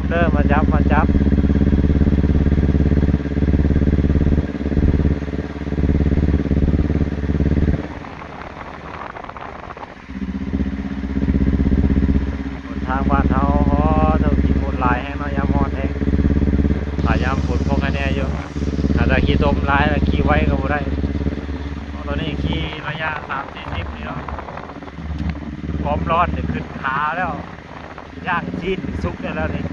เด้อมาจับมาจับทางบ้านเขาเท่าขี่ฝนลายแห้งเนาะยามฮอดแห้งยามฝนพวกคะแนนอยู่อาจจะขี่ตมลายแล้วขี่ไว้ก็บ่ได้ตอนนี้ขี่ระยะ30-40นี่เนาะพร้อมร้อนจะขึ้นขาแล้วย่างจีนซุกได้แล้วนี่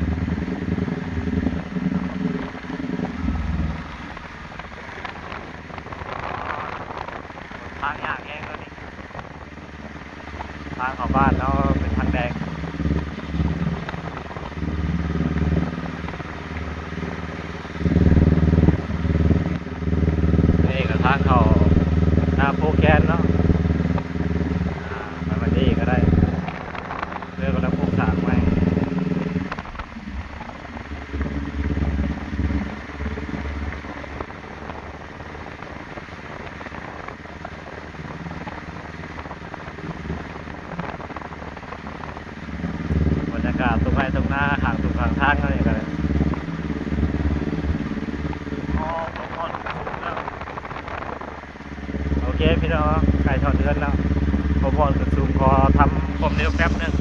ทางยากแห้งแล้วนี่ทางเข้าบ้านแล้วเป็นทางแดงนี่กับทางเขาหน้าโพแคนเนาะไปวันนี้ก็ได้เรื่องกำลังปลูกสร้างไว้บรรยากาศตรงไหนตรงหน้าห่างตรงทางทางอะไรกันเลยโอเคพี่น้องไก่ทอดเดือนแล้วพอพอสุดซูมขอทำความเร็วแป๊บนึง